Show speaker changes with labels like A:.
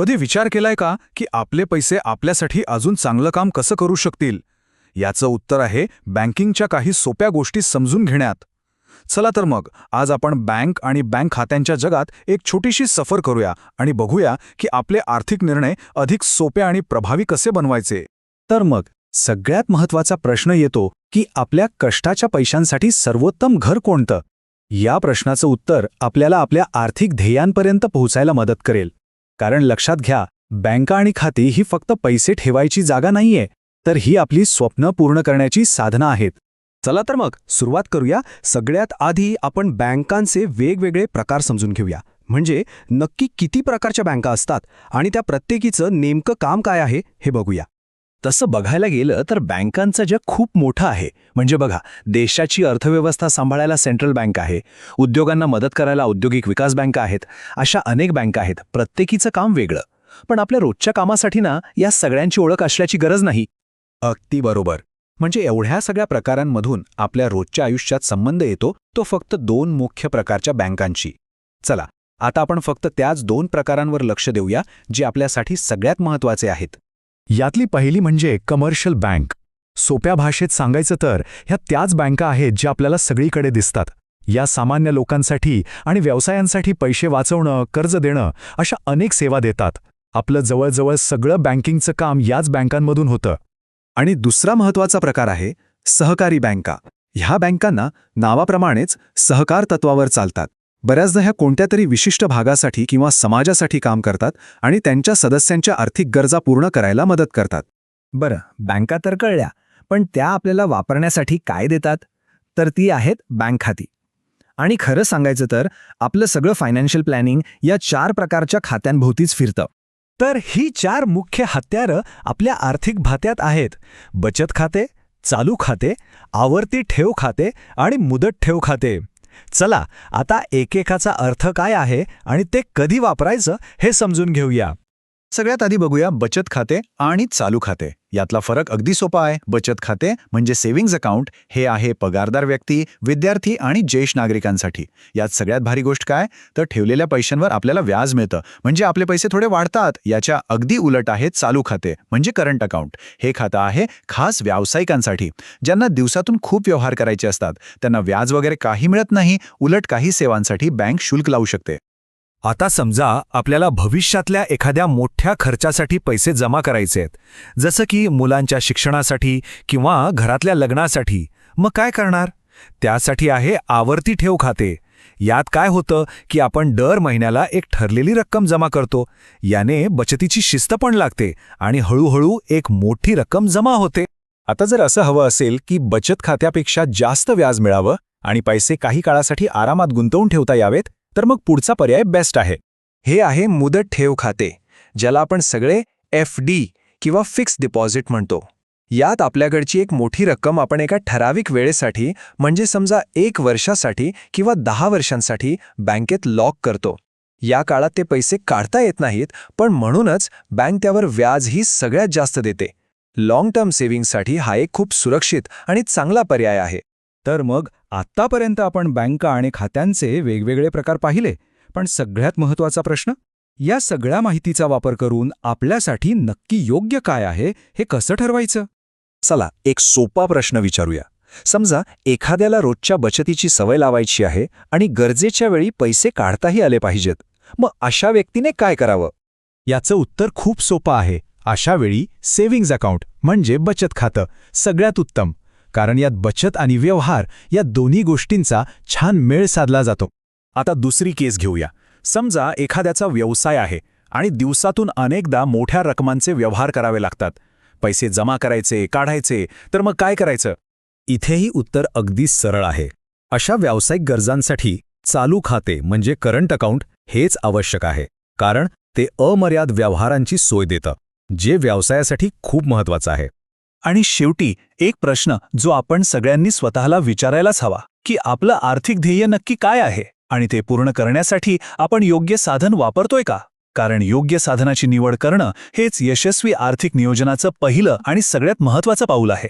A: कधी विचार केलाय का की आपले पैसे आपल्यासाठी अजून चांगलं काम कसं करू शकतील? याचं उत्तर आहे बँकिंगच्या काही सोप्या गोष्टी समजून घेण्यात. चला तर मग आज आपण बँक आणि बँक खात्यांच्या जगात एक छोटीशी सफर करूया आणि बघूया की आपले आर्थिक निर्णय अधिक सोपे आणि प्रभावी कसे बनवायचे.
B: तर मग सगळ्यात महत्त्वाचा प्रश्न येतो की आपल्या कष्टाच्या पैशांसाठी सर्वोत्तम घर कोणतं? या प्रश्नाचं उत्तर आपल्याला आपल्या आर्थिक ध्येयांपर्यंत पोहोचायला मदत करेल. कारण लक्षात घ्या, बँका आणि खाती ही फक्त पैसे ठेवायची जागा नाहीये, तर ही आपली स्वप्न पूर्ण करण्याची साधनं आहेत.
C: चला तर मग सुरुवात करूया. सगळ्यात आधी आपण बँकांचे वेगवेगळे प्रकार समजून घेऊया. म्हणजे नक्की किती प्रकारच्या बँका असतात आणि त्या प्रत्येकीचं नेमकं काम काय आहे हे बघूया.
B: तसं बघायला गेलं तर बँकांचं जग खूप मोठं आहे. म्हणजे बघा, देशाची अर्थव्यवस्था सांभाळायला सेंट्रल बँक आहे, उद्योगांना मदत करायला औद्योगिक विकास बँका आहेत, अशा अनेक बँका आहेत. प्रत्येकीचं काम वेगळं. पण आपल्या रोजच्या कामासाठी ना या सगळ्यांची ओळख असल्याची गरज नाही.
A: अगदी बरोबर. म्हणजे एवढ्या सगळ्या प्रकारांमधून आपल्या रोजच्या आयुष्यात संबंध येतो तो फक्त 2 मुख्य प्रकारच्या बँकांची. चला आता आपण फक्त त्याच 2 प्रकारांवर लक्ष देऊया जे आपल्यासाठी सगळ्यात महत्त्वाचे आहेत.
B: यातली पहिली म्हणजे कमर्शियल बँक. सोप्या भाषेत सांगायचं तर ह्या त्याच बँका आहेत ज्या आपल्याला सगळीकडे दिसतात. या सामान्य लोकांसाठी आणि व्यवसायांसाठी पैसे वाचवणं, कर्ज देणं अशा अनेक सेवा देतात. आपलं जवळजवळ सगळं बँकिंगचं काम याच बँकांमधून होतं.
A: आणि दुसरा महत्त्वाचा प्रकार आहे सहकारी बँका. ह्या बँकांना नावाप्रमाणेच सहकार तत्वावर चालतात. बऱ्याचदा ह्या कोणत्या तरी विशिष्ट भागासाठी किंवा समाजासाठी काम करतात आणि त्यांच्या सदस्यांच्या आर्थिक गरजा पूर्ण करायला मदत करतात.
C: बरं, बँका तर कळल्या, पण त्या आपल्याला वापरण्यासाठी काय देतात? तर ती आहेत बँक खाती. आणि खरं सांगायचं तर आपलं सगळं फायनान्शियल प्लॅनिंग या 4 प्रकारच्या खात्यांभोवतीच फिरतं.
B: तर ही 4 मुख्य हत्यारं आपल्या आर्थिक भात्यात आहेत: बचत खाते, चालू खाते, आवर्ती ठेव खाते आणि मुदत ठेव खाते. चला आता एकेकाचा अर्थ काय आहे आणि ते कधी वापरायचं हे समजून घेऊया.
A: सगळ्यात आधी बघूया बचत खाते आणि चालू खाते. यातला फरक अगदी सोपा आहे. बचत खाते म्हणजे सेव्हिंग्ज अकाउंट. हे आहे पगारदार व्यक्ती, विद्यार्थी आणि ज्येष्ठ नागरिकांसाठी. यात सगळ्यात भारी गोष्ट काय तर ठेवलेल्या पैशांवर आपल्याला व्याज मिळतं, म्हणजे आपले पैसे थोडे वाढतात. याच्या अगदी उलट आहे चालू खाते म्हणजे करंट अकाउंट. हे खातं आहे खास व्यावसायिकांसाठी, ज्यांना दिवसातून खूप व्यवहार करायचे असतात. त्यांना व्याज वगैरे काही मिळत नाही, उलट काही सेवांसाठी बँक शुल्क लावू शकते.
B: आता समजा आपल्याला भविष्यातल्या एखाद्या मोठ्या खर्चासाठी पैसे जमा करायचे आहेत, जसं की मुलांच्या शिक्षणासाठी किंवा घरातल्या लग्नासाठी. मग काय करणार? त्यासाठी आहे आवर्ती ठेव खाते. यात काय होतं की आपण दर महिन्याला एक ठरलेली रक्कम जमा करतो. याने बचतीची शिस्त पण लागते आणि हळूहळू एक मोठी रक्कम जमा होते.
A: आता जर असं हवं असेल की बचत खात्यापेक्षा जास्त व्याज मिळावं आणि पैसे काही काळासाठी आरामात गुंतवून ठेवता यावेत, तर मग पुढचा पर्याय बेस्ट आहे.
C: हे आहे मुदत ठेव खाते, ज्याला आपण सगळे FD किंवा फिक्स डिपॉझिट म्हणतो. यात आपल्याकडची एक मोठी रक्कम आपण एका ठराविक वेळेसाठी, म्हणजे समजा 1 वर्षासाठी किंवा 10 वर्षांसाठी बँकेत लॉक करतो. या काळात ते पैसे काढता येत नाहीत, पण म्हणूनच बँक त्यावर व्याजही सगळ्यात जास्त देते. लाँग टर्म सेव्हिंगसाठी हा एक खूप सुरक्षित आणि चांगला पर्याय आहे.
A: तर मग आत्तापर्यंत आपण बँका आणि खात्यांचे वेगवेगळे प्रकार पाहिले, पण सगळ्यात महत्त्वाचा प्रश्न, या सगळ्या माहितीचा वापर करून आपल्यासाठी नक्की योग्य काय आहे हे कसं ठरवायचं?
B: चला एक सोपा प्रश्न विचारूया. समजा एखाद्याला रोजच्या बचतीची सवय लावायची आहे आणि गरजेच्या वेळी पैसे काढताही आले पाहिजेत. मग अशा व्यक्तीने काय करावं? याचं उत्तर खूप सोपं आहे. अशा वेळी सेव्हिंग्ज अकाउंट म्हणजे बचत खातं सगळ्यात उत्तम. कारण यात बचत आणि व्यवहार या दोन्ही गोष्टींचा छान मेळ साधला जातो.
A: आता दुसरी केस घेऊया. समजा एखाद्याचा व्यवसाय आहे आणि दिवसातून अनेकदा मोठ्या रकमांचे व्यवहार करावे लागतात. पैसे जमा करायचे, काढायचे, तर मग काय करायचं?
B: इथेही उत्तर अगदी सरळ आहे. अशा व्यावसायिक गरजांसाठी चालू खाते म्हणजे करंट अकाउंट हेच आवश्यक आहे. कारण ते अमर्याद व्यवहारांची सोय देतं, जे व्यवसायासाठी खूप महत्त्वाचं आहे.
A: आणि शेवटी एक प्रश्न जो आपण सगळ्यांनी स्वतःला विचारायलाच हवा, की आपलं आर्थिक ध्येय नक्की काय आहे आणि ते पूर्ण करण्यासाठी आपण योग्य साधन वापरतोय का? कारण योग्य साधनाची निवड करणं हेच यशस्वी आर्थिक नियोजनाचं पहिलं आणि सगळ्यात महत्त्वाचं पाऊल आहे.